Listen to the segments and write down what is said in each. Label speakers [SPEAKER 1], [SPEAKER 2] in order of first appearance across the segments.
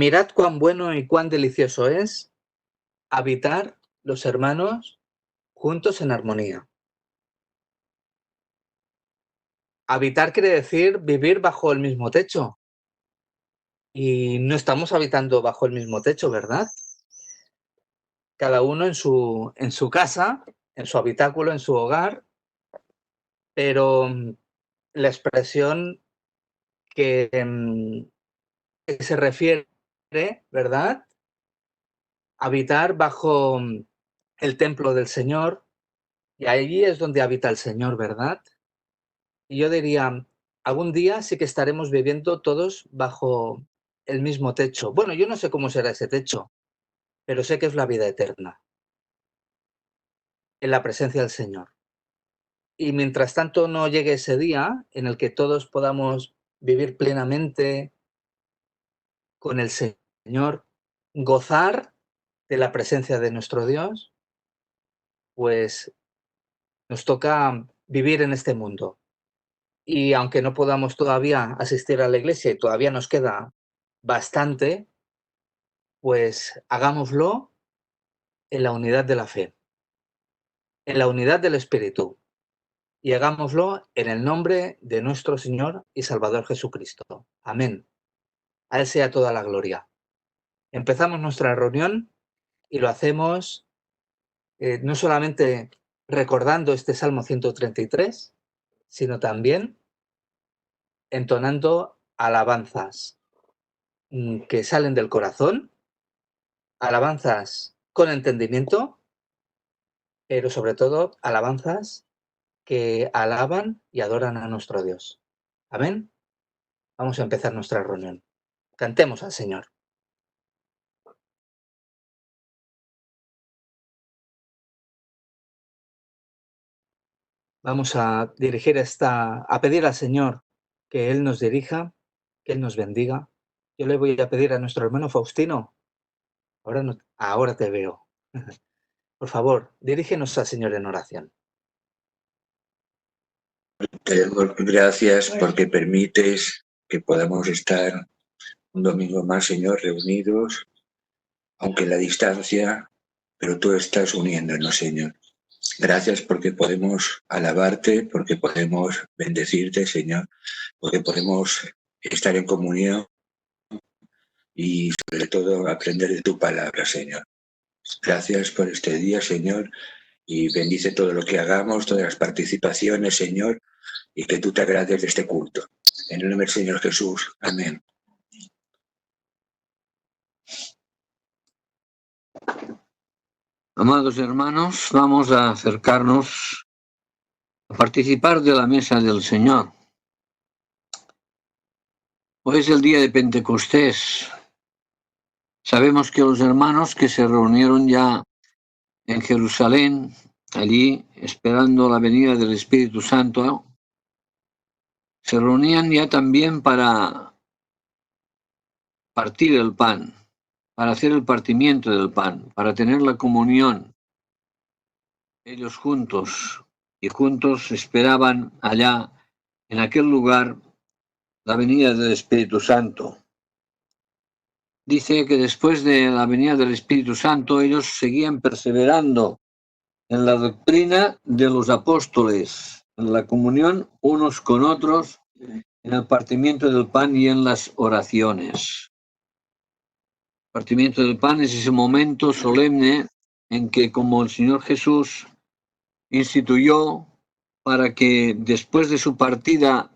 [SPEAKER 1] Mirad cuán bueno y cuán delicioso es habitar los hermanos juntos en armonía. Habitar quiere decir vivir bajo el mismo techo. Y no estamos habitando bajo el mismo techo, ¿verdad? Cada uno en su casa, en su habitáculo, en su hogar, pero la expresión que se refiere, ¿verdad? Habitar bajo el templo del Señor, y allí es donde habita el Señor, ¿verdad? Y yo diría, algún día sí que estaremos viviendo todos bajo el mismo techo. Bueno, yo no sé cómo será ese techo, pero sé que es la vida eterna, en la presencia del Señor. Y mientras tanto no llegue ese día en el que todos podamos vivir plenamente con el Señor, gozar de la presencia de nuestro Dios, pues nos toca vivir en este mundo. Y aunque no podamos todavía asistir a la iglesia y todavía nos queda bastante, pues hagámoslo en la unidad de la fe, en la unidad del Espíritu, y hagámoslo en el nombre de nuestro Señor y Salvador Jesucristo. Amén. A Él sea toda la gloria. Empezamos nuestra reunión y lo hacemos no solamente recordando este Salmo 133, sino también entonando alabanzas que salen del corazón, alabanzas con entendimiento, pero sobre todo alabanzas que alaban y adoran a nuestro Dios. Amén. Vamos a empezar nuestra reunión. Cantemos al Señor. Vamos a a pedir al Señor que Él nos dirija, que Él nos bendiga. Yo le voy a pedir a nuestro hermano Faustino, ahora te veo. Por favor, dirígenos al Señor en oración.
[SPEAKER 2] Te doy gracias porque permites que podamos estar un domingo más, Señor, reunidos, aunque la distancia, pero tú estás uniéndonos, Señor. Gracias porque podemos alabarte, porque podemos bendecirte, Señor, porque podemos estar en comunión y sobre todo aprender de tu palabra, Señor. Gracias por este día, Señor, y bendice todo lo que hagamos, todas las participaciones, Señor, y que tú te agrades de este culto. En el nombre del Señor Jesús. Amén.
[SPEAKER 3] Amados hermanos, vamos a acercarnos a participar de la mesa del Señor. Hoy es el día de Pentecostés. Sabemos que los hermanos que se reunieron ya en Jerusalén, allí esperando la venida del Espíritu Santo, se reunían ya también para partir el pan, para hacer el partimiento del pan, para tener la comunión. Ellos juntos esperaban allá, en aquel lugar, la venida del Espíritu Santo. Dice que después de la venida del Espíritu Santo, ellos seguían perseverando en la doctrina de los apóstoles, en la comunión unos con otros, en el partimiento del pan y en las oraciones. El partimiento del pan es ese momento solemne en que, como el Señor Jesús instituyó para que después de su partida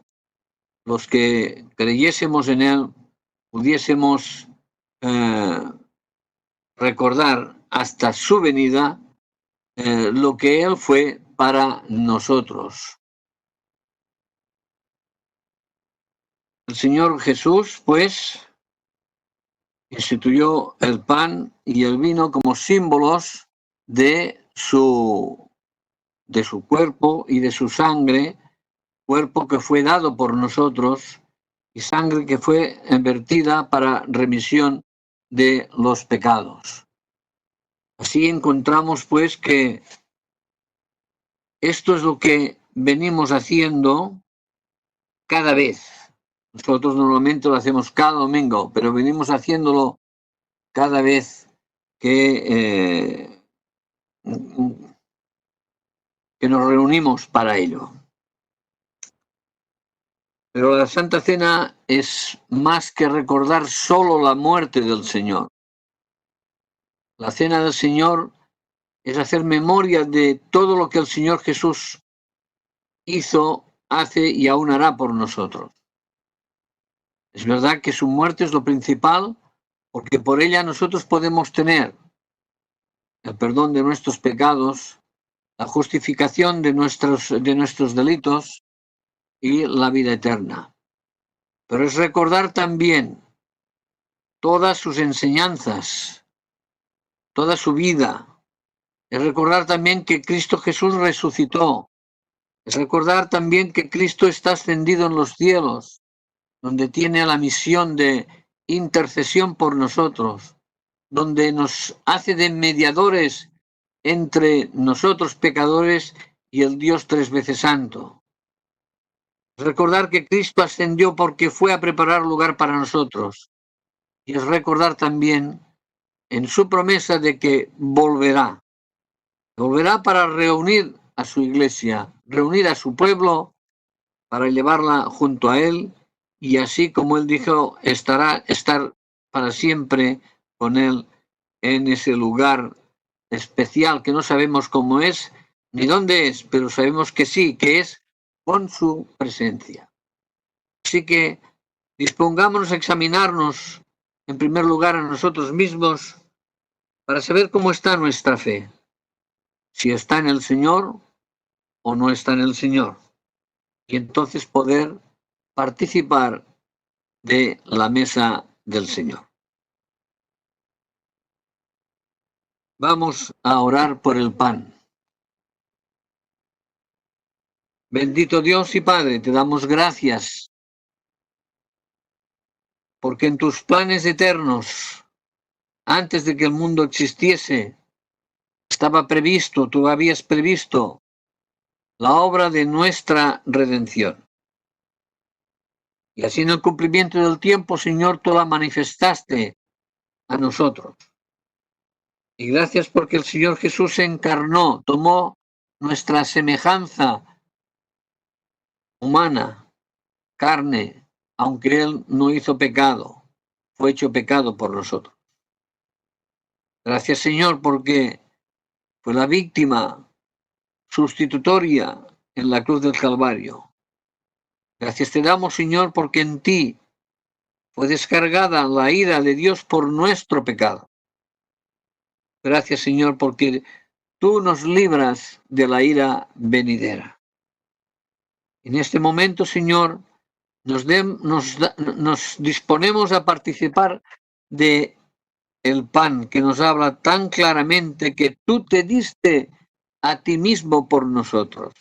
[SPEAKER 3] los que creyésemos en Él pudiésemos recordar hasta su venida lo que Él fue para nosotros. El Señor Jesús, pues, instituyó el pan y el vino como símbolos de su cuerpo y de su sangre, cuerpo que fue dado por nosotros y sangre que fue vertida para remisión de los pecados. Así encontramos, pues, que esto es lo que venimos haciendo cada vez Nosotros normalmente lo hacemos cada domingo, pero venimos haciéndolo cada vez que nos reunimos para ello. Pero la Santa Cena es más que recordar solo la muerte del Señor. La Cena del Señor es hacer memoria de todo lo que el Señor Jesús hizo, hace y aún hará por nosotros. Es verdad que su muerte es lo principal, porque por ella nosotros podemos tener el perdón de nuestros pecados, la justificación de nuestros delitos y la vida eterna. Pero es recordar también todas sus enseñanzas, toda su vida. Es recordar también que Cristo Jesús resucitó. Es recordar también que Cristo está ascendido en los cielos, donde tiene la misión de intercesión por nosotros, donde nos hace de mediadores entre nosotros pecadores y el Dios tres veces santo. Es recordar que Cristo ascendió porque fue a preparar lugar para nosotros. Y es recordar también en su promesa de que volverá. Volverá para reunir a su iglesia, reunir a su pueblo, para llevarla junto a él, y así como él dijo, estar para siempre con él en ese lugar especial que no sabemos cómo es ni dónde es, pero sabemos que sí, que es con su presencia. Así que dispongámonos a examinarnos en primer lugar a nosotros mismos para saber cómo está nuestra fe, si está en el Señor o no está en el Señor, y entonces poder participar de la mesa del Señor. Vamos a orar por el pan. Bendito Dios y Padre, te damos gracias porque en tus planes eternos, antes de que el mundo existiese, estaba previsto, tú habías previsto la obra de nuestra redención. Y así en el cumplimiento del tiempo, Señor, tú la manifestaste a nosotros. Y gracias porque el Señor Jesús se encarnó, tomó nuestra semejanza humana, carne, aunque Él no hizo pecado, fue hecho pecado por nosotros. Gracias, Señor, porque fue la víctima sustitutoria en la cruz del Calvario. Gracias te damos, Señor, porque en ti fue descargada la ira de Dios por nuestro pecado. Gracias, Señor, porque tú nos libras de la ira venidera. En este momento, Señor, nos disponemos a participar de el pan que nos habla tan claramente que tú te diste a ti mismo por nosotros.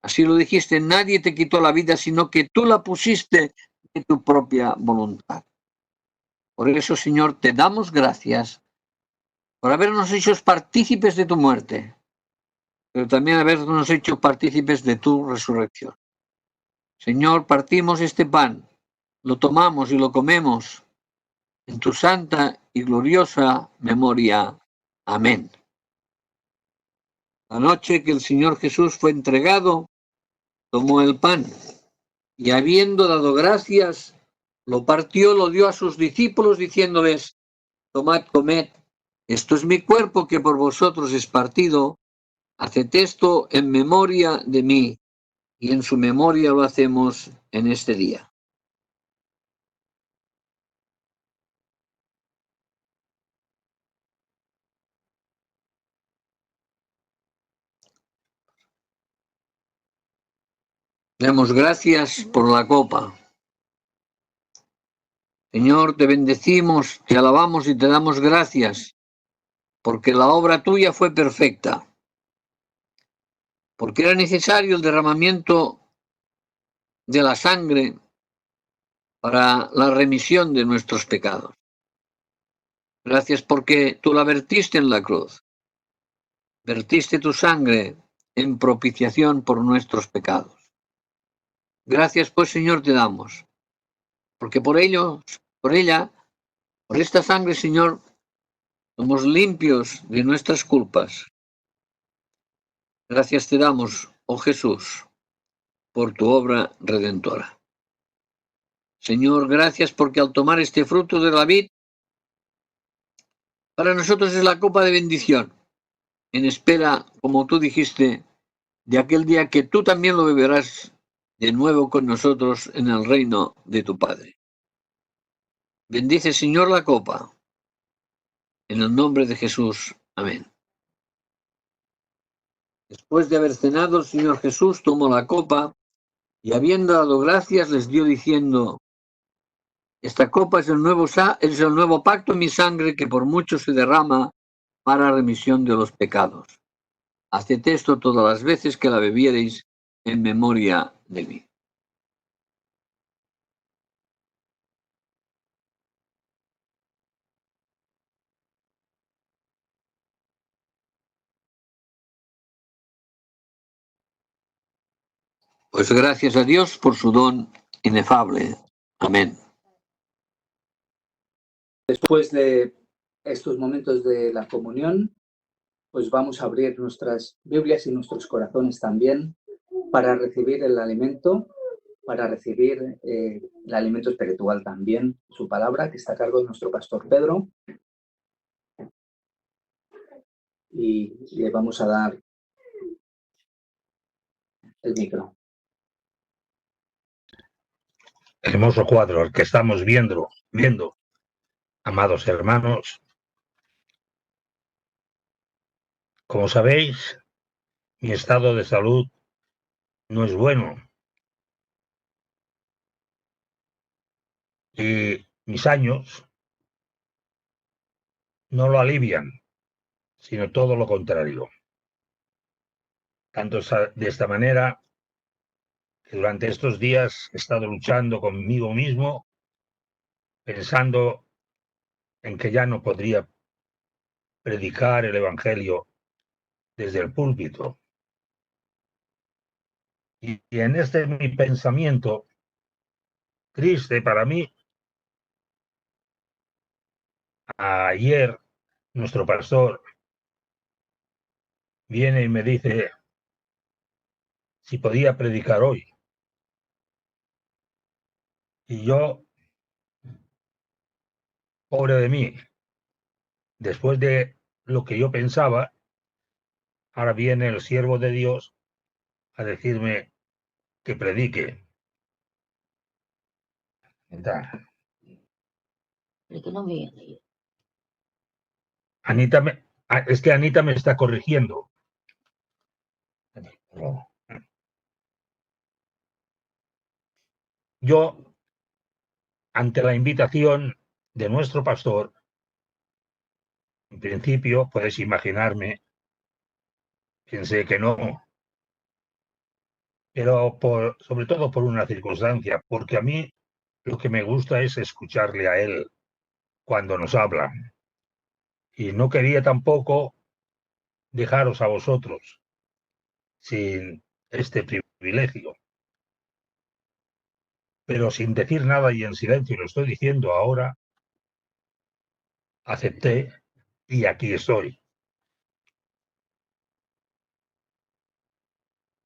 [SPEAKER 3] Así lo dijiste, nadie te quitó la vida, sino que tú la pusiste de tu propia voluntad. Por eso, Señor, te damos gracias por habernos hecho partícipes de tu muerte, pero también habernos hecho partícipes de tu resurrección. Señor, partimos este pan, lo tomamos y lo comemos en tu santa y gloriosa memoria. Amén. La noche que el Señor Jesús fue entregado, tomó el pan y habiendo dado gracias, lo partió, lo dio a sus discípulos diciéndoles, tomad, comed, esto es mi cuerpo que por vosotros es partido, haced esto en memoria de mí, y en su memoria lo hacemos en este día. Demos gracias por la copa. Señor, te bendecimos, te alabamos y te damos gracias, porque la obra tuya fue perfecta, porque era necesario el derramamiento de la sangre para la remisión de nuestros pecados. Gracias porque tú la vertiste en la cruz, vertiste tu sangre en propiciación por nuestros pecados. Gracias, pues, Señor, te damos, porque por ella, por esta sangre, Señor, somos limpios de nuestras culpas. Gracias te damos, oh Jesús, por tu obra redentora. Señor, gracias porque al tomar este fruto de la vid, para nosotros es la copa de bendición, en espera, como tú dijiste, de aquel día que tú también lo beberás de nuevo con nosotros en el reino de tu Padre. Bendice, Señor, la copa, en el nombre de Jesús. Amén. Después de haber cenado, el Señor Jesús tomó la copa y, habiendo dado gracias, les dio diciendo: esta copa es el nuevo pacto en mi sangre, que por mucho se derrama para remisión de los pecados. Haced esto todas las veces que la bebiereis en memoria de mí. Pues gracias a Dios por su don inefable. Amén.
[SPEAKER 1] Después de estos momentos de la comunión, pues vamos a abrir nuestras Biblias y nuestros corazones también para recibir el alimento, para recibir el alimento espiritual también, su palabra, que está a cargo de nuestro pastor Pedro. Y le vamos a dar el micro.
[SPEAKER 4] Hermoso cuadro el que estamos viendo, amados hermanos. Como sabéis, mi estado de salud no es bueno y mis años no lo alivian, sino todo lo contrario. Tanto de esta manera que durante estos días he estado luchando conmigo mismo, pensando en que ya no podría predicar el Evangelio desde el púlpito. Y en este mi pensamiento, triste para mí, ayer nuestro pastor viene y me dice si podía predicar hoy. Y yo, pobre de mí, después de lo que yo pensaba, ahora viene el siervo de Dios a decirme que predique. Es que Anita me está corrigiendo. Yo, ante la invitación de nuestro pastor, en principio, podéis imaginarme, pensé que no, pero sobre todo por una circunstancia, porque a mí lo que me gusta es escucharle a él cuando nos habla. Y no quería tampoco dejaros a vosotros sin este privilegio. Pero sin decir nada y en silencio, lo estoy diciendo ahora, acepté y aquí estoy.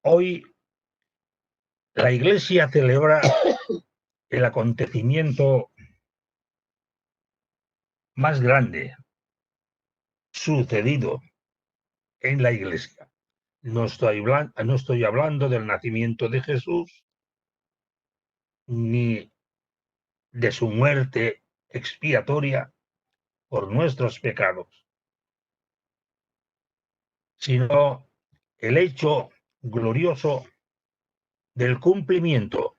[SPEAKER 4] Hoy la Iglesia celebra el acontecimiento más grande sucedido en la Iglesia. No estoy hablando del nacimiento de Jesús, ni de su muerte expiatoria por nuestros pecados, sino el hecho glorioso del cumplimiento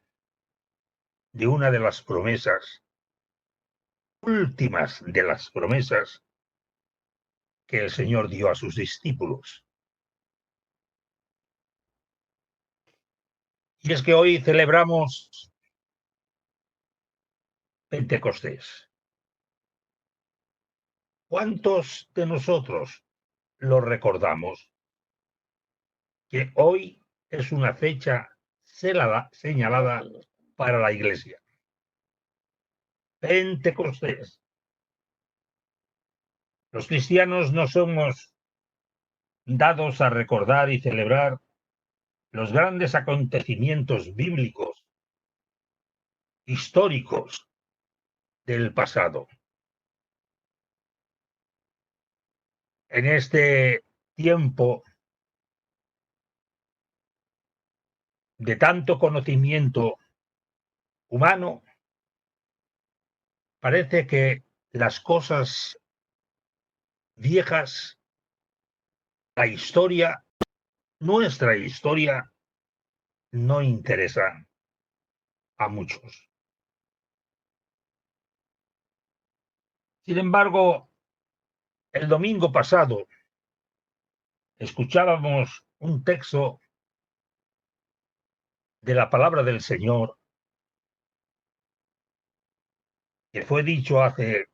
[SPEAKER 4] de una de las promesas, últimas de las promesas que el Señor dio a sus discípulos. Y es que hoy celebramos Pentecostés. ¿Cuántos de nosotros lo recordamos? Que hoy es una fecha señalada para la Iglesia. Pentecostés. Los cristianos no somos dados a recordar y celebrar los grandes acontecimientos bíblicos, históricos del pasado. En este tiempo de tanto conocimiento humano, parece que las cosas viejas, la historia, nuestra historia, no interesa a muchos. Sin embargo, el domingo pasado escuchábamos un texto de la palabra del Señor que fue dicho hace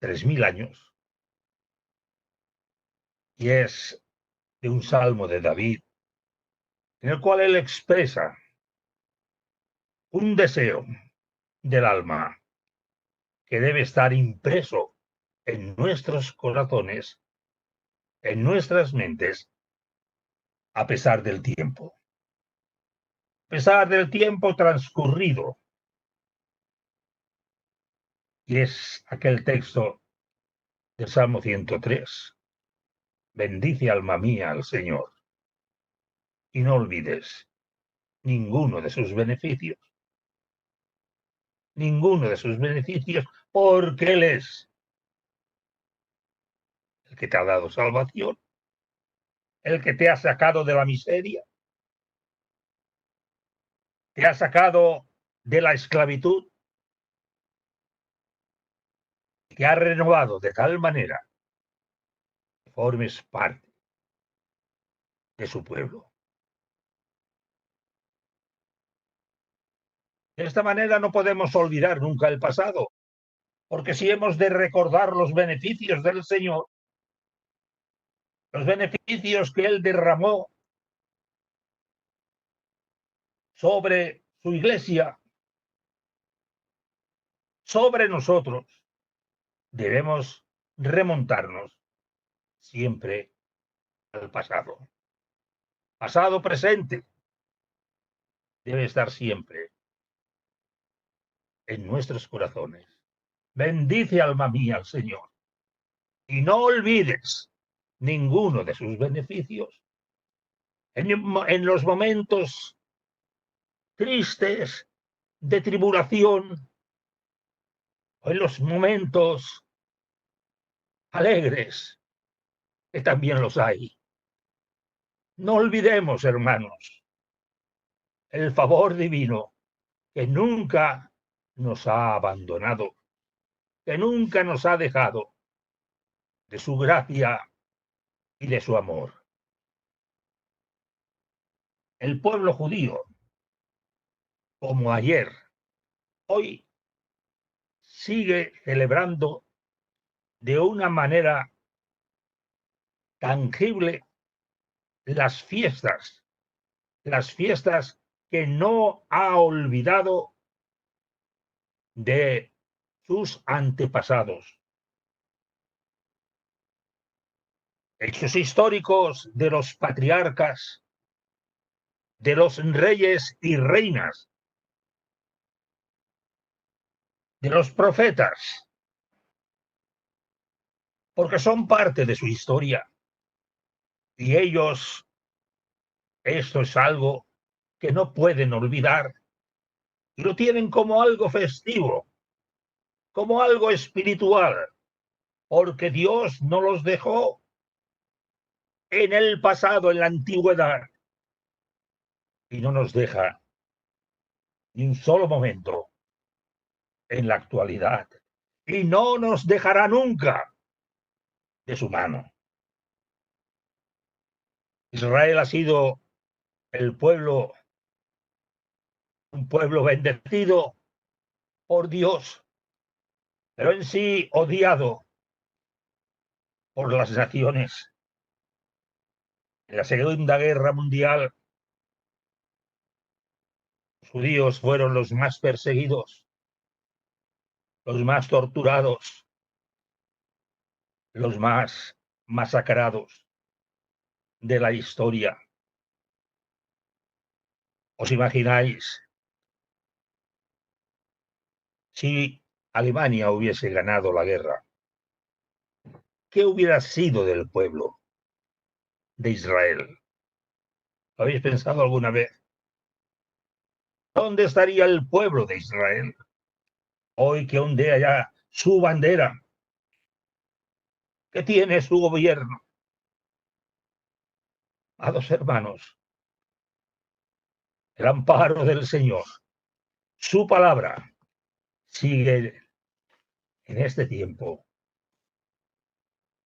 [SPEAKER 4] 3000 años y es de un salmo de David en el cual él expresa un deseo del alma que debe estar impreso en nuestros corazones, en nuestras mentes, a pesar del tiempo. A pesar del tiempo transcurrido. Y es aquel texto del Salmo 103. Bendice, alma mía, al Señor, y no olvides ninguno de sus beneficios. Ninguno de sus beneficios, porque Él es el que te ha dado salvación, el que te ha sacado de la miseria, te ha sacado de la esclavitud, te ha renovado de tal manera que formes parte de su pueblo. De esta manera no podemos olvidar nunca el pasado, porque si hemos de recordar los beneficios del Señor, los beneficios que Él derramó sobre su iglesia, sobre nosotros, debemos remontarnos siempre al pasado. Pasado, presente, debe estar siempre en nuestros corazones. Bendice, alma mía, al Señor, y no olvides ninguno de sus beneficios. En los momentos tristes de tribulación, o en los momentos alegres, que también los hay. No olvidemos, hermanos, el favor divino que nunca nos ha abandonado, que nunca nos ha dejado, de su gracia y de su amor. El pueblo judío, como ayer, hoy sigue celebrando de una manera tangible las fiestas que no ha olvidado de sus antepasados. Hechos históricos de los patriarcas, de los reyes y reinas, de los profetas, porque son parte de su historia. Y ellos, esto es algo que no pueden olvidar, y lo tienen como algo festivo, como algo espiritual, porque Dios no los dejó en el pasado, en la antigüedad, y no nos deja ni un solo momento en la actualidad, y no nos dejará nunca de su mano. Israel ha sido el pueblo, un pueblo bendecido por Dios, pero en sí odiado por las naciones. En la Segunda Guerra Mundial judíos fueron los más perseguidos, los más torturados, los más masacrados de la historia. ¿Os imagináis si Alemania hubiese ganado la guerra? ¿Qué hubiera sido del pueblo de Israel? ¿Lo habéis pensado alguna vez? ¿Dónde estaría el pueblo de Israel hoy que ondea ya su bandera, que tiene su gobierno? Amados hermanos, el amparo del Señor, su palabra, sigue en este tiempo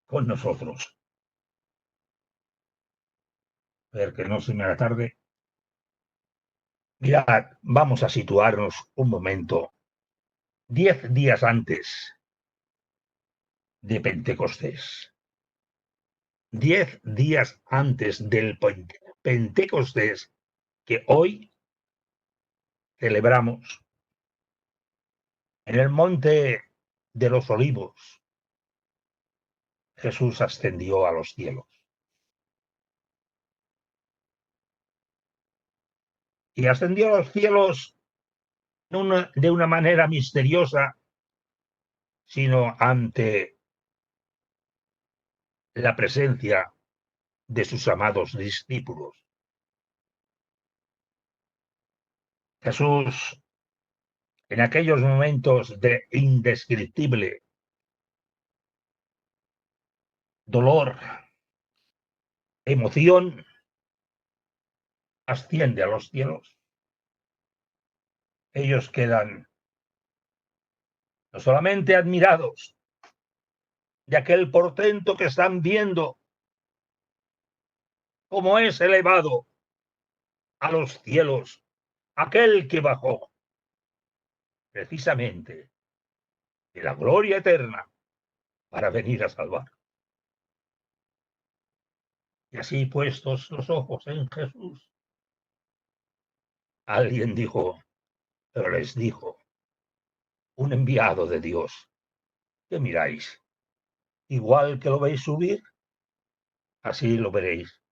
[SPEAKER 4] con nosotros. A ver, que no se me haga tarde. Mirad, vamos a situarnos un momento. 10 días antes de Pentecostés. 10 días antes del Pentecostés que hoy celebramos en el monte de los Olivos. Jesús ascendió a los cielos. Y ascendió a los cielos de una manera misteriosa, sino ante la presencia de sus amados discípulos. Jesús, en aquellos momentos de indescriptible dolor, emoción, asciende a los cielos. Ellos quedan no solamente admirados de aquel portento que están viendo, cómo es elevado a los cielos aquel que bajó precisamente de la gloria eterna para venir a salvar. Y así puestos los ojos en Jesús, alguien dijo, pero les dijo, un enviado de Dios, ¿qué miráis? Igual que lo veis subir, así lo veréis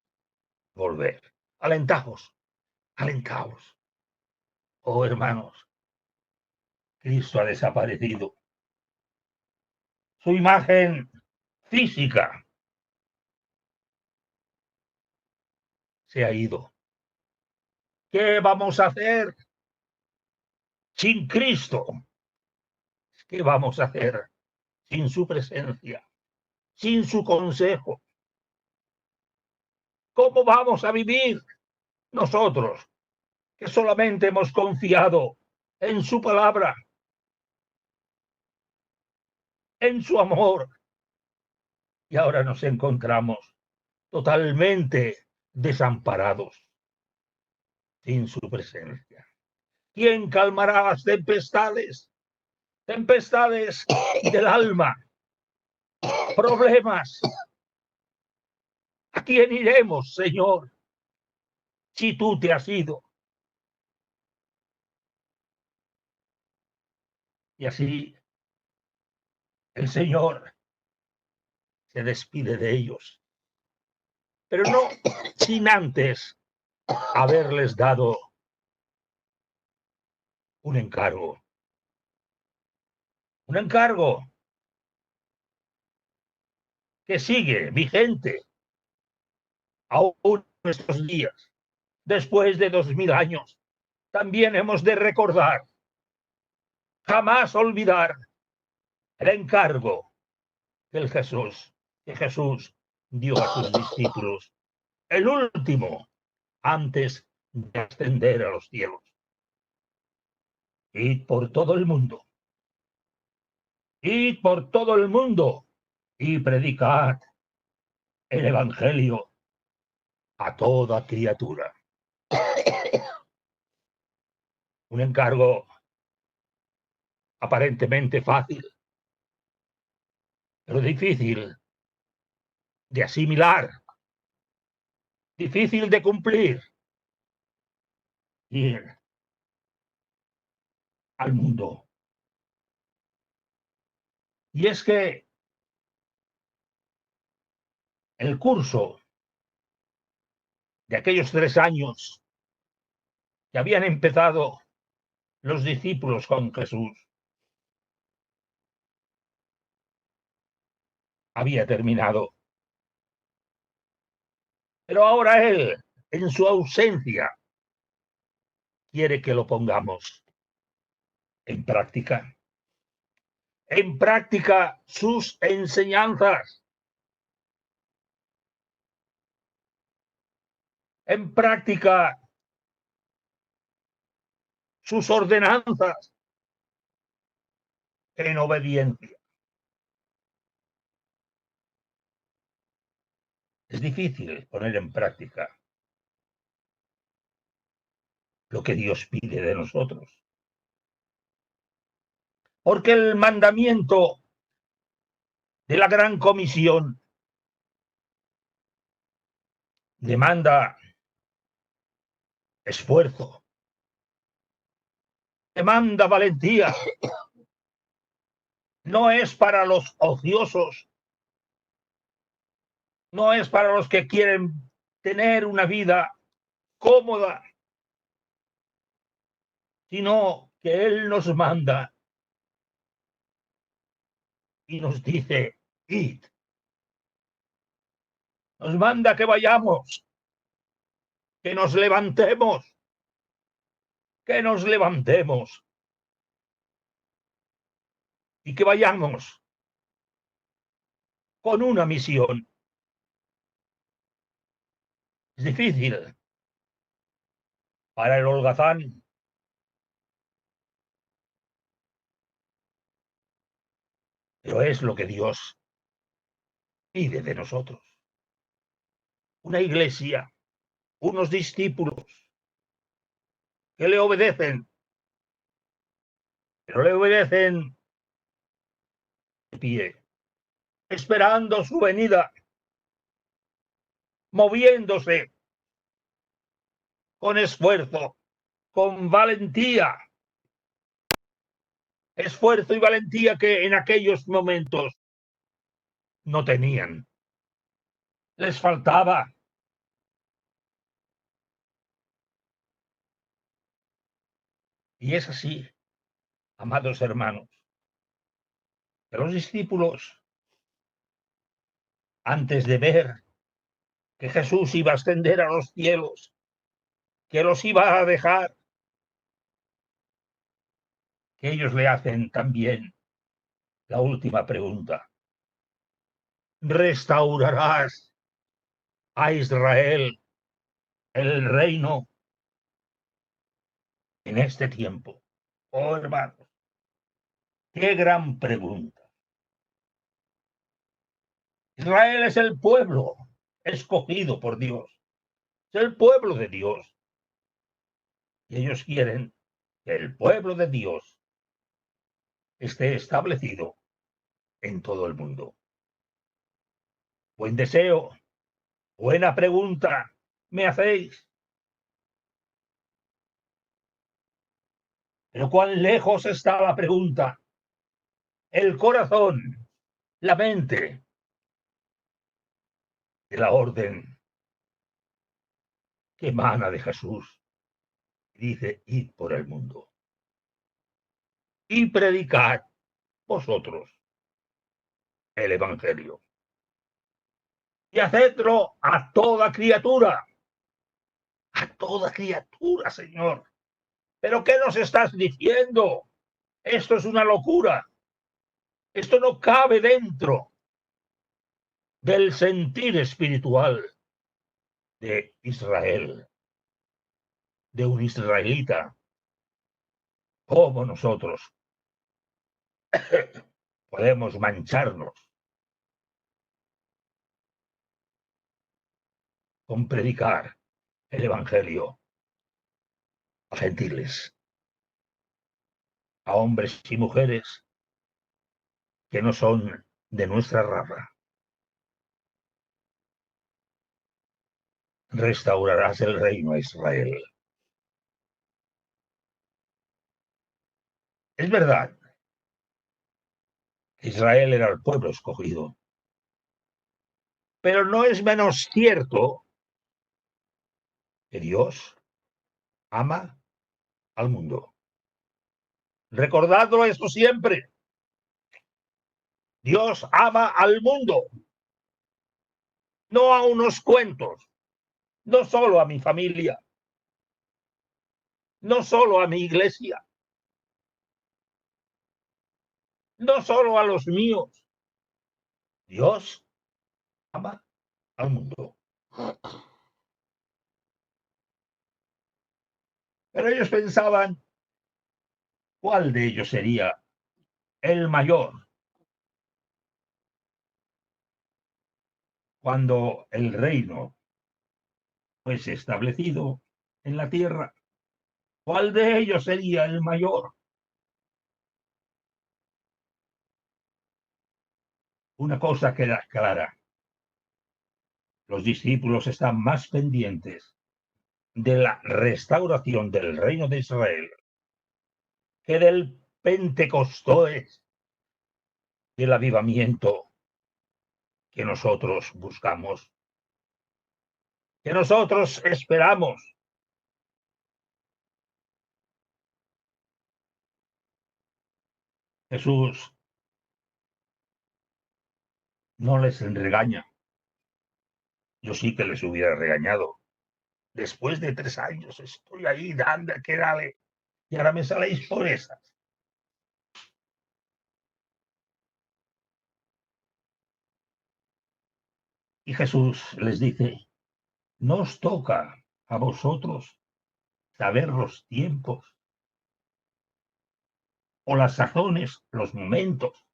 [SPEAKER 4] volver. Alentaos, alentaos. Oh hermanos, Cristo ha desaparecido. Su imagen física se ha ido. ¿Qué vamos a hacer sin Cristo? ¿Qué vamos a hacer sin su presencia, sin su consejo? ¿Cómo vamos a vivir nosotros que solamente hemos confiado en su palabra, en su amor, y ahora nos encontramos totalmente desamparados sin su presencia? ¿Quién calmará las tempestades? Tempestades del alma, problemas. ¿A quién iremos, Señor, si tú te has ido? Y así el Señor se despide de ellos, pero no sin antes haberles dado un encargo. Un encargo que sigue vigente aún en estos días, después de 2000 años. También hemos de recordar, jamás olvidar el encargo que Jesús dio a sus discípulos, el último, antes de ascender a los cielos. Id por todo el mundo. Id por todo el mundo y predicad el Evangelio a toda criatura. Un encargo aparentemente fácil, pero difícil de asimilar, difícil de cumplir. Ir al mundo. Y es que el curso de aquellos 3 años que habían empezado los discípulos con Jesús había terminado. Pero ahora Él, en su ausencia, quiere que lo pongamos en práctica. En práctica sus enseñanzas. En práctica sus ordenanzas. En obediencia. Es difícil poner en práctica lo que Dios pide de nosotros. Porque el mandamiento de la gran comisión demanda esfuerzo, demanda valentía. No es para los ociosos, no es para los que quieren tener una vida cómoda, sino que Él nos manda y nos dice, id. Nos manda que vayamos, que nos levantemos, y que vayamos con una misión. Es difícil para el holgazán, pero es lo que Dios pide de nosotros. Una iglesia, unos discípulos que le obedecen, pero le obedecen de pie, esperando su venida, moviéndose con esfuerzo, con valentía. Esfuerzo y valentía que en aquellos momentos no tenían. Les faltaba. Y es así, amados hermanos, que los discípulos, antes de ver que Jesús iba a ascender a los cielos, que los iba a dejar, que ellos le hacen también la última pregunta. ¿Restaurarás a Israel el reino en este tiempo? Oh, hermanos, qué gran pregunta. Israel es el pueblo escogido por Dios, es el pueblo de Dios. Y ellos quieren que el pueblo de Dios esté establecido en todo el mundo. Buen deseo, buena pregunta me hacéis. Pero cuán lejos está la pregunta, el corazón, la mente, de la orden que emana de Jesús. Dice, id por el mundo y predicad vosotros el evangelio. Y hacedlo a toda criatura. A toda criatura, Señor. ¿Pero qué nos estás diciendo? Esto es una locura. Esto no cabe dentro del sentir espiritual de Israel, de un israelita como nosotros. Podemos mancharnos con predicar el evangelio a gentiles, a hombres y mujeres que no son de nuestra raza. Restaurarás el reino a Israel. Es verdad, Israel era el pueblo escogido, pero no es menos cierto que Dios ama al mundo. Recordadlo esto siempre. Dios ama al mundo, no a unos cuantos, no solo a mi familia, no solo a mi iglesia, no solo a los míos. Dios ama al mundo. Pero ellos pensaban, ¿cuál de ellos sería el mayor? Cuando el reino fuese establecido en la tierra, ¿cuál de ellos sería el mayor? Una cosa queda clara. Los discípulos están más pendientes de la restauración del reino de Israel que del Pentecostés, del avivamiento que nosotros buscamos, que nosotros esperamos. Jesús no les regaña. Yo sí que les hubiera regañado. Después de 3 años estoy ahí, dando que dale, y ahora me saléis por esas. Y Jesús les dice, no os toca a vosotros saber los tiempos o las sazones, los momentos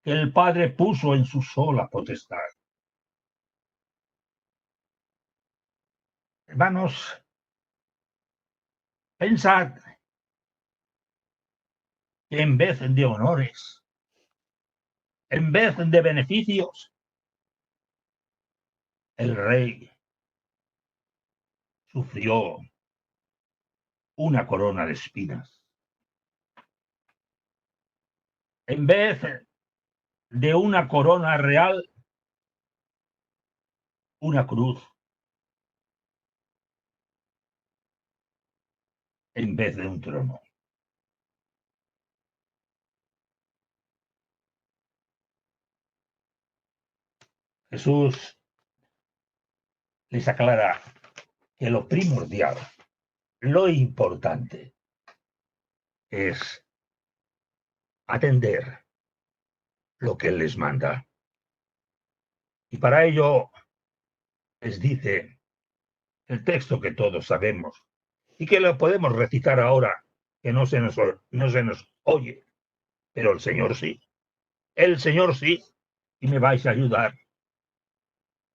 [SPEAKER 4] que el Padre puso en su sola potestad. Hermanos, pensad que en vez de honores, en vez de beneficios, el rey sufrió una corona de espinas. En vez de una corona real, una cruz. En vez de un trono. Jesús les aclara que lo primordial, lo importante, es atender lo que Él les manda. Y para ello les dice el texto que todos sabemos y que lo podemos recitar ahora, que no se nos oye, pero el Señor sí. El Señor sí, y me vais a ayudar.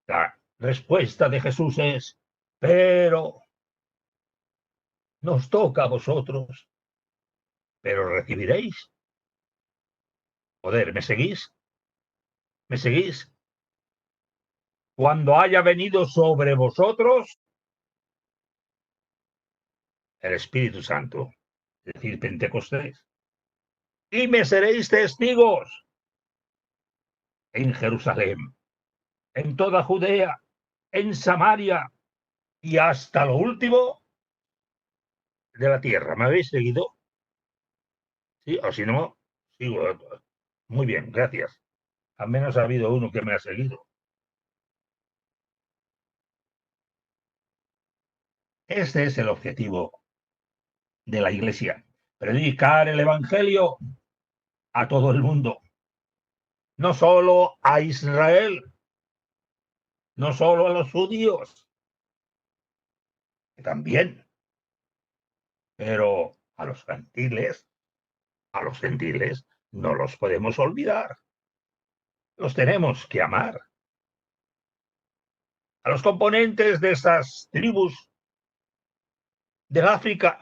[SPEAKER 4] La respuesta de Jesús es, pero nos toca a vosotros, pero recibiréis poder. ¿Me seguís? ¿Me seguís? Cuando haya venido sobre vosotros el Espíritu Santo, es decir, Pentecostés, y me seréis testigos en Jerusalén, en toda Judea, en Samaria y hasta lo último de la tierra. ¿Me habéis seguido? Sí, o si no, sigo. Muy bien, gracias. Al menos ha habido uno que me ha seguido. Este es el objetivo de la Iglesia. Predicar el Evangelio a todo el mundo. No solo a Israel, no solo a los judíos, que también, pero a los gentiles, no los podemos olvidar. Los tenemos que amar. A los componentes de esas tribus del África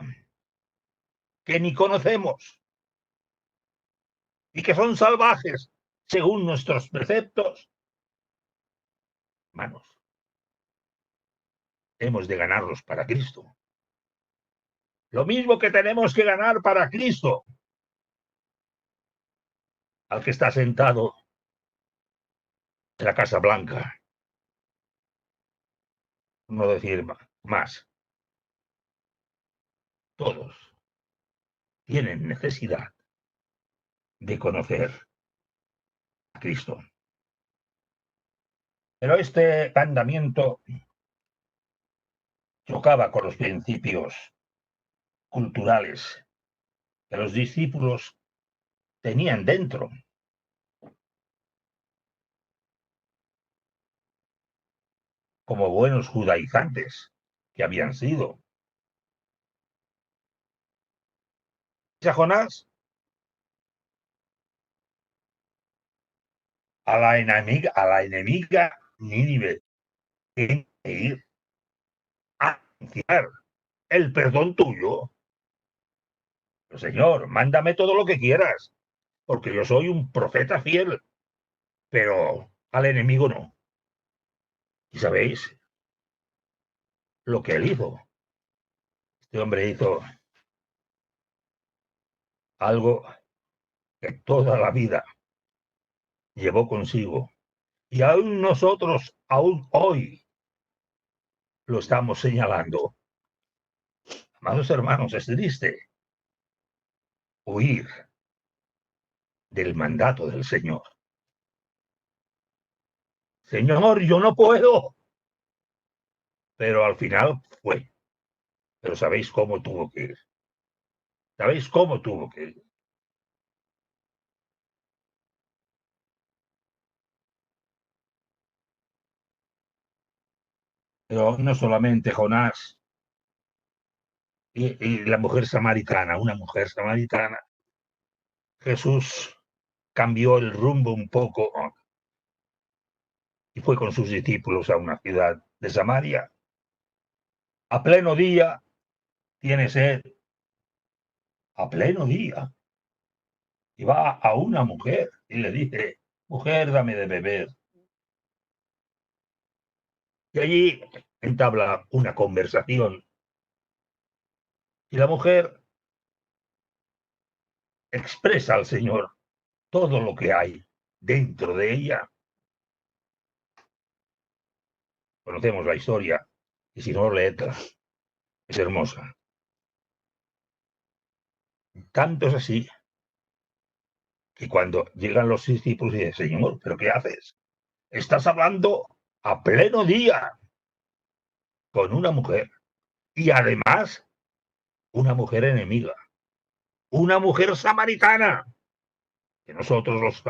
[SPEAKER 4] que ni conocemos y que son salvajes según nuestros preceptos. Hermanos, hemos de ganarlos para Cristo. Lo mismo que tenemos que ganar para Cristo, al que está sentado en la Casa Blanca. No decir más. Todos tienen necesidad de conocer a Cristo. Pero este mandamiento chocaba con los principios culturales que los discípulos tenían dentro. Como buenos judaizantes que habían sido. ¿A Jonás? A la enemiga Nínive, tiene que ir a anunciar el perdón tuyo. Pero, Señor, mándame todo lo que quieras, porque yo soy un profeta fiel, pero al enemigo no. ¿Y sabéis lo que él hizo? Este hombre hizo algo que toda la vida llevó consigo. Y aún nosotros, aún hoy, lo estamos señalando. Amados hermanos, es triste huir del mandato del Señor. Señor, yo no puedo. Pero al final fue. Pero ¿sabéis cómo tuvo que ir? ¿Sabéis cómo tuvo que ir? Pero no solamente Jonás y la mujer samaritana, una mujer samaritana. Jesús cambió el rumbo un poco y fue con sus discípulos a una ciudad de Samaria. A pleno día, tiene sed. A pleno día. Y va a una mujer y le dice, mujer, dame de beber. Y allí entabla una conversación. Y la mujer expresa al Señor todo lo que hay dentro de ella. Conocemos la historia, y si no, leedla. Es hermosa. Tanto es así que cuando llegan los discípulos y dicen, Señor, ¿pero qué haces? Estás hablando a pleno día con una mujer y además una mujer enemiga, una mujer samaritana, que nosotros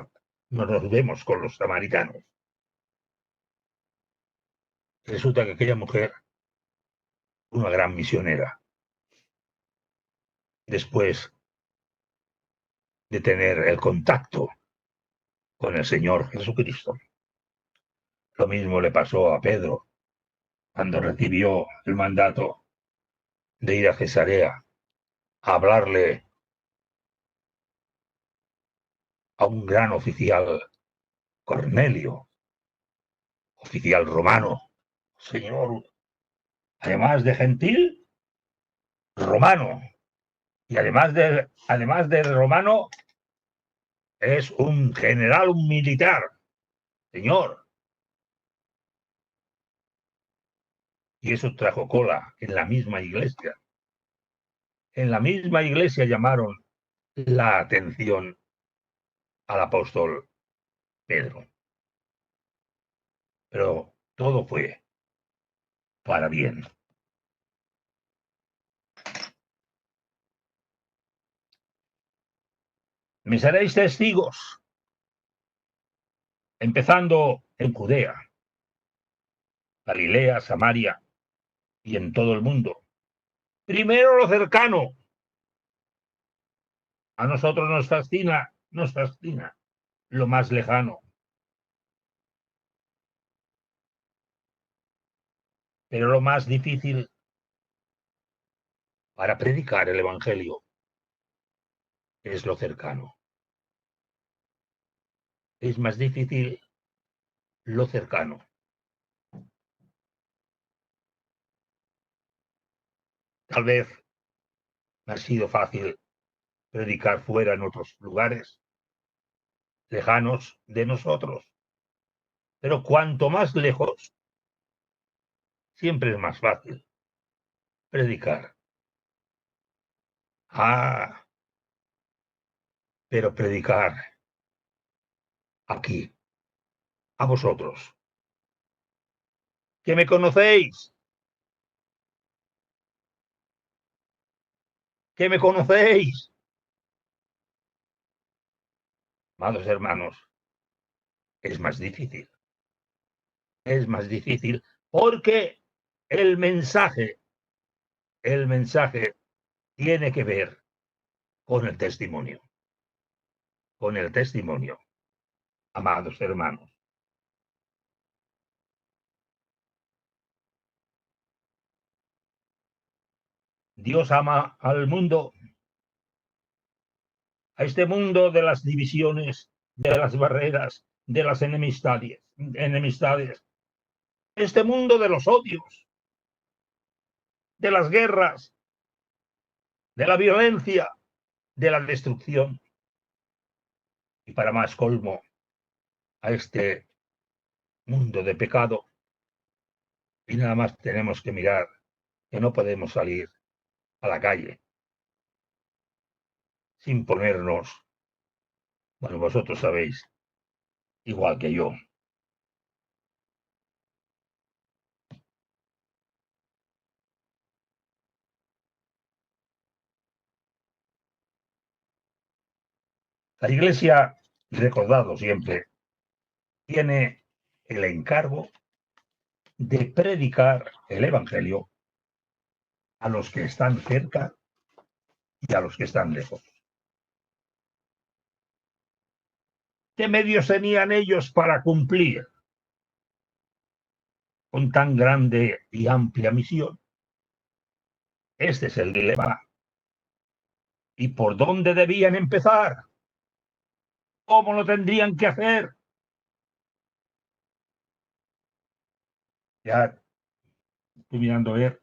[SPEAKER 4] no nos vemos con los samaritanos. Resulta que aquella mujer, una gran misionera, después de tener el contacto con el Señor Jesucristo. Lo mismo le pasó a Pedro cuando recibió el mandato de ir a Cesarea a hablarle a un gran oficial, Cornelio, oficial romano. Señor, además de gentil, romano. Y además de romano, es un general, un militar. Señor. Y eso trajo cola en la misma iglesia. En la misma iglesia llamaron la atención al apóstol Pedro. Pero todo fue para bien. Me seréis testigos, empezando en Judea, Galilea, Samaria y en todo el mundo. Primero lo cercano. A nosotros nos fascina lo más lejano. Pero lo más difícil para predicar el Evangelio es lo cercano. Es más difícil lo cercano. Tal vez Me ha sido fácil predicar fuera en otros lugares, lejanos de nosotros. Pero cuanto más lejos, siempre es más fácil predicar. Ah, pero predicar aquí, a vosotros, que me conocéis, que me conocéis, amados hermanos, es más difícil. Es más difícil porque el mensaje tiene que ver con el testimonio, amados hermanos. Dios ama al mundo, a este mundo de las divisiones, de las barreras, de las enemistades, este mundo de los odios, de las guerras, de la violencia, de la destrucción. Y para más colmo, a este mundo de pecado. Y nada más tenemos que mirar que no podemos salir a la calle sin ponernos, bueno, vosotros sabéis, igual que yo. La Iglesia, recordado siempre, tiene el encargo de predicar el Evangelio a los que están cerca y a los que están lejos. ¿Qué medios tenían ellos para cumplir con tan grande y amplia misión? Este es el dilema. ¿Y por dónde debían empezar? ¿Cómo lo tendrían que hacer? Ya estoy mirando a ver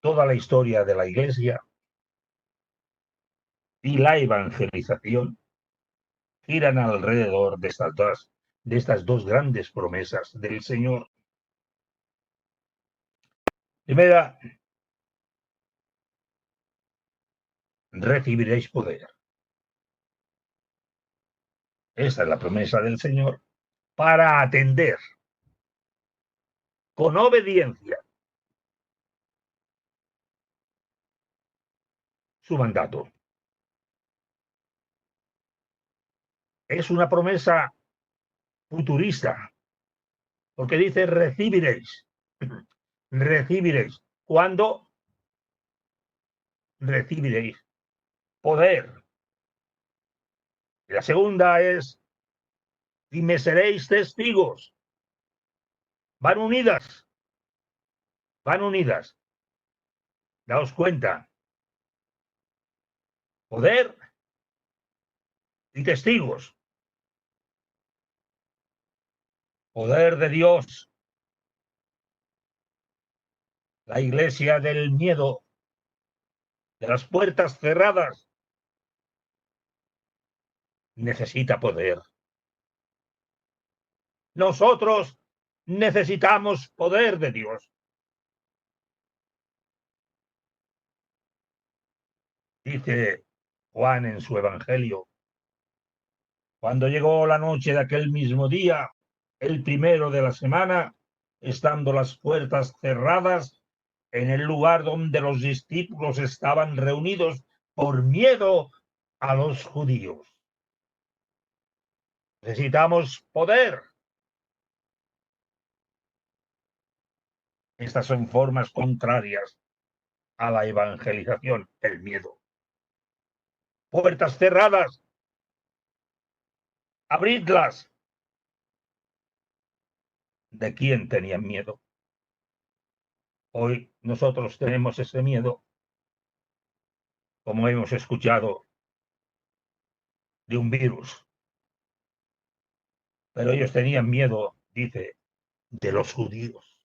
[SPEAKER 4] toda la historia de la Iglesia y la evangelización giran alrededor de estas dos grandes promesas del Señor. Primera, recibiréis poder. Esa es la promesa del Señor para atender con obediencia su mandato. Es una promesa futurista, porque dice recibiréis. Recibiréis. ¿Cuándo? Recibiréis poder. Y la segunda es, y me seréis testigos. Van unidas. Van unidas. Daos cuenta. Poder y testigos. Poder de Dios. La iglesia del miedo, de las puertas cerradas, necesita poder. Nosotros necesitamos poder de Dios. Dice Juan en su Evangelio, cuando llegó la noche de aquel mismo día, el primero de la semana, estando las puertas cerradas, en el lugar donde los discípulos estaban reunidos por miedo a los judíos. Necesitamos poder. Estas son formas contrarias a la evangelización, el miedo. Puertas cerradas, abridlas. ¿De quién tenían miedo? Hoy nosotros tenemos ese miedo, como hemos escuchado, de un virus. Pero ellos tenían miedo, dice, de los judíos.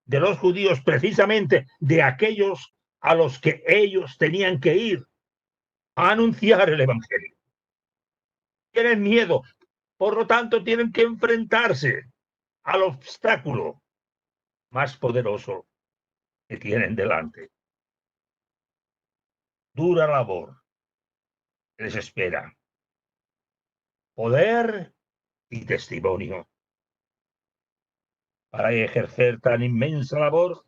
[SPEAKER 4] de los judíos, precisamente de aquellos a los que ellos tenían que ir a anunciar el Evangelio. Tienen miedo, por lo tanto tienen que enfrentarse al obstáculo más poderoso que tienen delante. Dura labor les espera. Poder y testimonio. Para ejercer tan inmensa labor,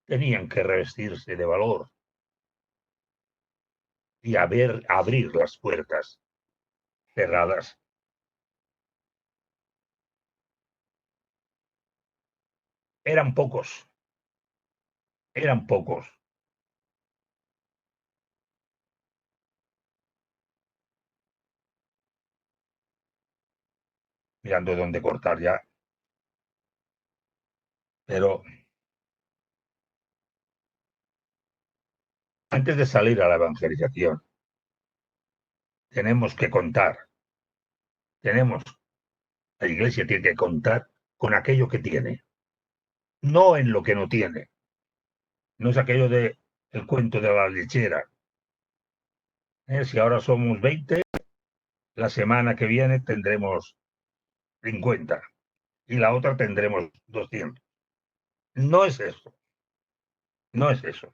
[SPEAKER 4] tenían que revestirse de valor y abrir las puertas cerradas. Eran pocos. Eran pocos. Mirando dónde cortar ya. Pero antes de salir a la evangelización, tenemos que contar. La Iglesia tiene que contar con aquello que tiene, no en lo que no tiene. No es aquello de el cuento de la lechera. Si ahora somos 20, la semana que viene tendremos 50 y la otra tendremos 200. No es eso. No es eso.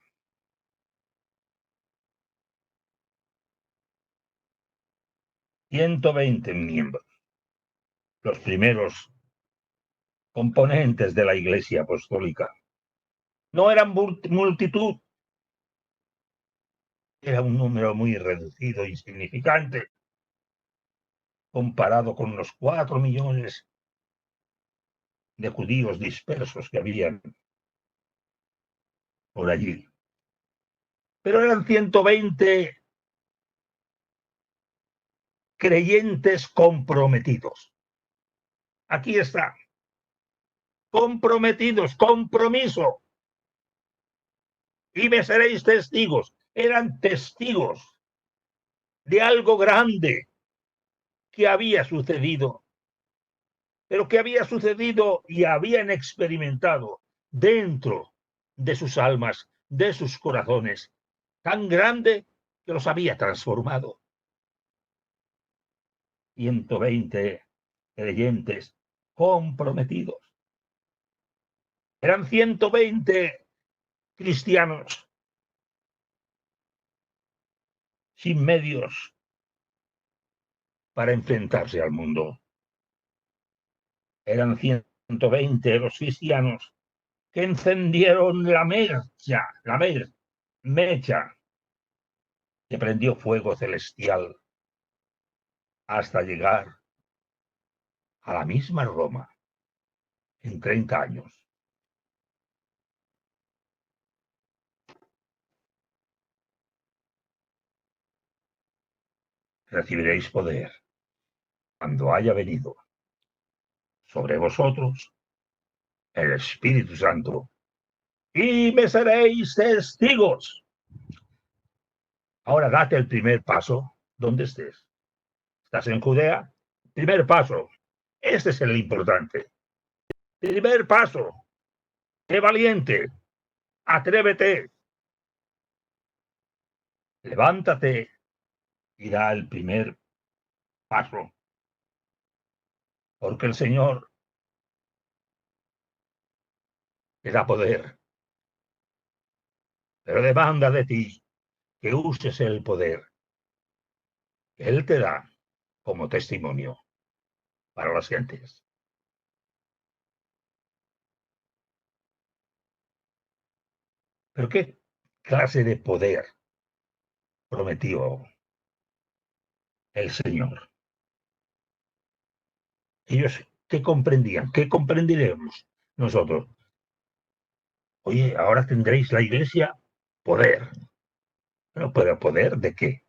[SPEAKER 4] ...120 miembros, los primeros componentes de la Iglesia Apostólica. No eran multitud, era un número muy reducido, insignificante, comparado con los 4 millones de judíos dispersos que habían por allí. Pero eran 120 creyentes comprometidos. Aquí está. Comprometidos, compromiso. Y me seréis testigos. Eran testigos de algo grande que había sucedido, pero que había sucedido y habían experimentado dentro de sus almas, de sus corazones, tan grande que los había transformado. 120 creyentes comprometidos. Eran 120 cristianos sin medios para enfrentarse al mundo. Eran 120 los cristianos que encendieron la mecha que prendió fuego celestial hasta llegar a la misma Roma en 30 años. Recibiréis poder cuando haya venido sobre vosotros el Espíritu Santo y me seréis testigos. Ahora date el primer paso donde estés. ¿Estás en Judea? Primer paso. Este es el importante. Primer paso. Sé valiente. Atrévete. Levántate y da el primer paso. Porque el Señor te da poder. Pero demanda de ti que uses el poder que Él te da como testimonio para las gentes. ¿Pero qué clase de poder prometió el Señor? Ellos, ¿qué comprendían? ¿Qué comprenderemos nosotros? Oye, ahora tendréis la Iglesia poder. ¿Pero poder de qué?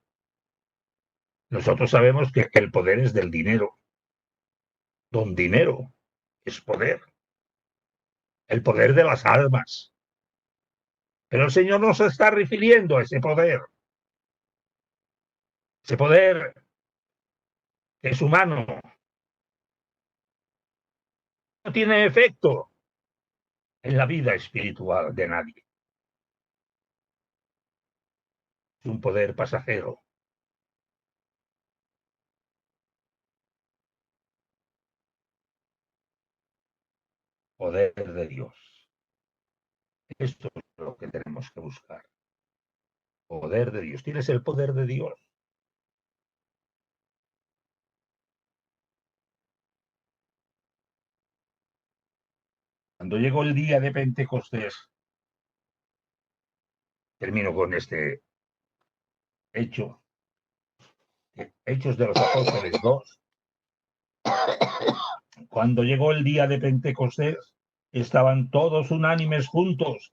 [SPEAKER 4] Nosotros sabemos que el poder es del dinero. Don dinero es poder. El poder de las almas. Pero el Señor no se está refiriendo a ese poder. Ese poder que es humano. No tiene efecto en la vida espiritual de nadie. Es un poder pasajero. Poder de Dios. Esto es lo que tenemos que buscar. Poder de Dios. ¿Tienes el poder de Dios? Cuando llegó el día de Pentecostés, termino con este hecho. Hechos de los Apóstoles 2. Cuando llegó el día de Pentecostés, estaban todos unánimes juntos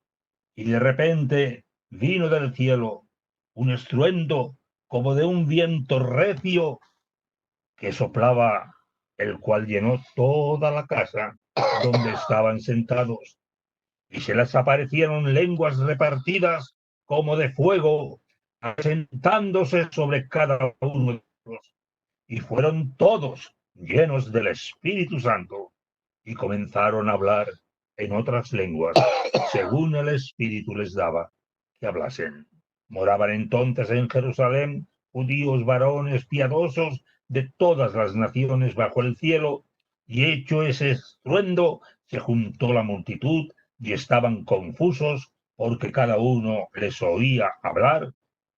[SPEAKER 4] y de repente vino del cielo un estruendo como de un viento recio que soplaba, el cual llenó toda la casa donde estaban sentados, y se les aparecieron lenguas repartidas como de fuego, asentándose sobre cada uno de ellos, y fueron todos llenos del Espíritu Santo, y comenzaron a hablar en otras lenguas, según el Espíritu les daba que hablasen. Moraban entonces en Jerusalén judíos varones piadosos de todas las naciones bajo el cielo, y hecho ese estruendo, se juntó la multitud y estaban confusos porque cada uno les oía hablar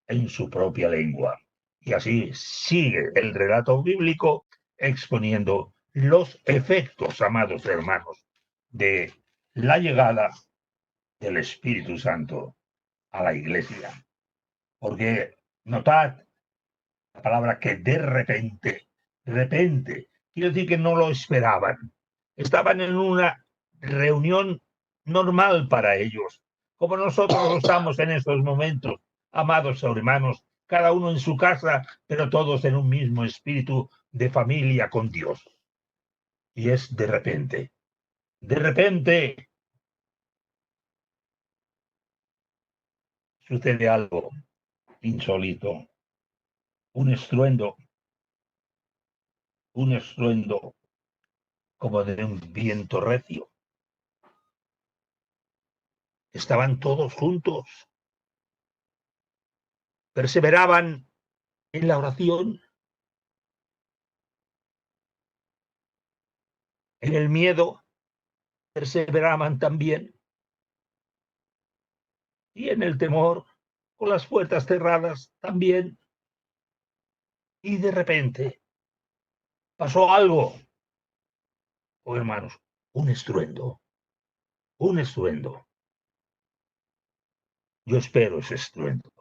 [SPEAKER 4] en su propia lengua. Y así sigue el relato bíblico exponiendo los efectos, amados hermanos, de la llegada del Espíritu Santo a la Iglesia. Porque notad la palabra que de repente, quiere decir que no lo esperaban. Estaban en una reunión normal para ellos, como nosotros estamos en estos momentos, amados hermanos, cada uno en su casa, pero todos en un mismo espíritu de familia con Dios. Y es de repente sucede algo insólito, un estruendo como de un viento recio. Estaban todos juntos, perseveraban en la oración, en el miedo, perseveraban también, y en el temor, con las puertas cerradas también. Y de repente pasó algo, oh hermanos, un estruendo. Yo espero ese estruendo.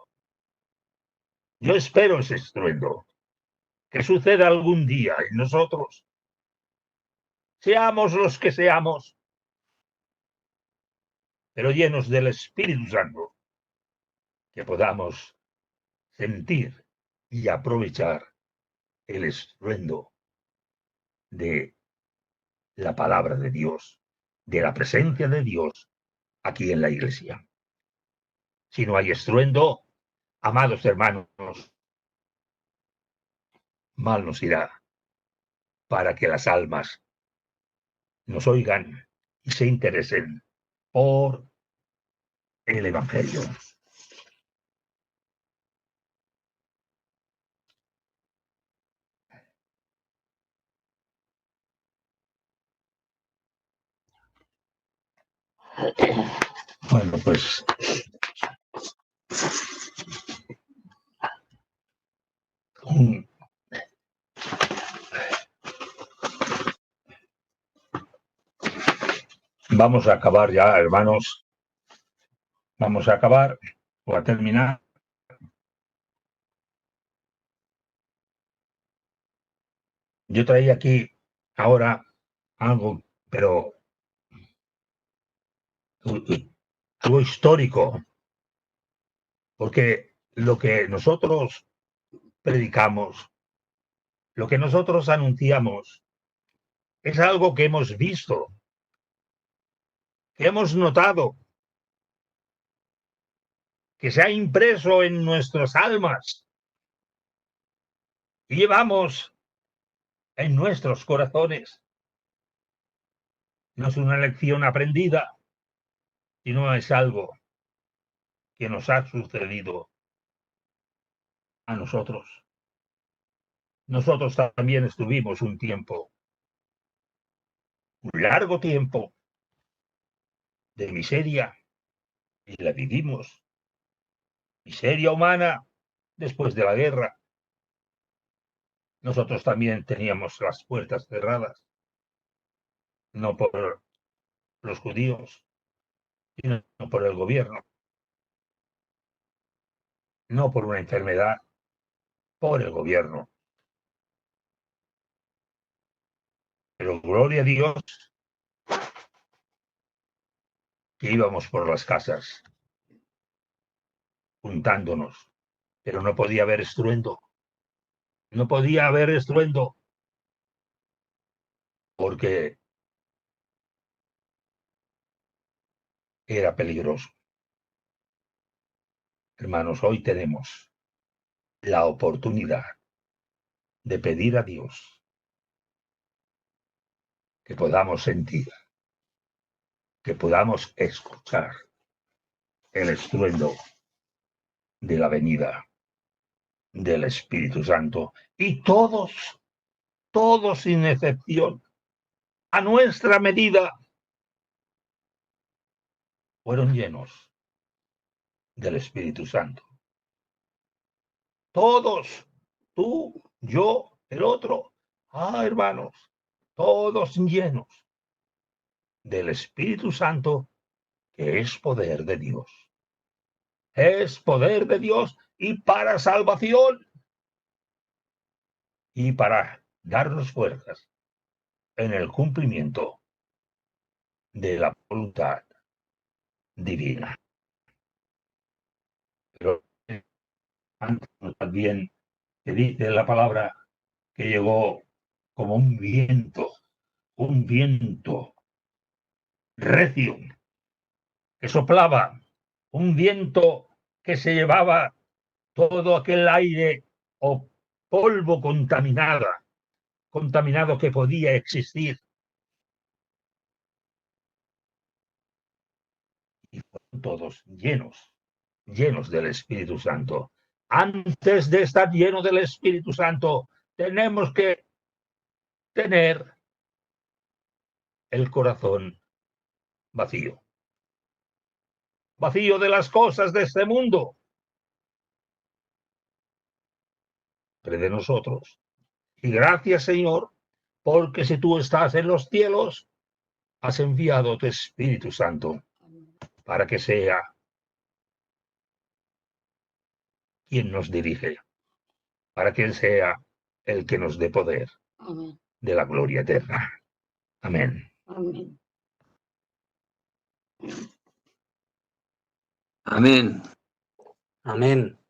[SPEAKER 4] Que suceda algún día y nosotros, seamos los que seamos, pero llenos del Espíritu Santo, que podamos sentir y aprovechar el estruendo de la palabra de Dios, de la presencia de Dios aquí en la Iglesia. Si no hay estruendo, amados hermanos, mal nos irá para que las almas nos oigan y se interesen por el Evangelio. Bueno, pues vamos a acabar ya, hermanos. Vamos a acabar o a terminar. Yo traía aquí ahora algo, pero algo histórico, porque lo que nosotros predicamos, lo que nosotros anunciamos, es algo que hemos visto, que hemos notado, que se ha impreso en nuestras almas y llevamos en nuestros corazones. No es una lección aprendida, sino es algo que nos ha sucedido a nosotros. Nosotros también estuvimos un tiempo, un largo tiempo, de miseria, y la vivimos. Miseria humana después de la guerra. Nosotros también teníamos las puertas cerradas, no por los judíos, sino por el gobierno, no por una enfermedad, por el gobierno. Pero gloria a Dios que íbamos por las casas juntándonos, pero no podía haber estruendo. No podía haber estruendo porque era peligroso. Hermanos, hoy tenemos la oportunidad de pedir a Dios que podamos sentir, que podamos escuchar el estruendo de la venida del Espíritu Santo. Y todos, todos sin excepción, a nuestra medida, fueron llenos del Espíritu Santo. Todos, tú, yo, el otro, hermanos, todos llenos del Espíritu Santo, que es poder de Dios. Es poder de Dios y para salvación y para darnos fuerzas en el cumplimiento de la voluntad divina. Pero también que dice la palabra que llegó como un viento recio, que soplaba, un viento que se llevaba todo aquel aire o polvo contaminado que podía existir. Y fueron todos llenos del Espíritu Santo. Antes de estar lleno del Espíritu Santo, tenemos que tener el corazón vacío. Vacío de las cosas de este mundo, pero de nosotros. Y gracias, Señor, porque si tú estás en los cielos, has enviado tu Espíritu Santo para que sea quien nos dirige, para que sea el que nos dé poder de la gloria eterna. Amén.
[SPEAKER 5] Amén.
[SPEAKER 3] Amén.
[SPEAKER 1] Amén.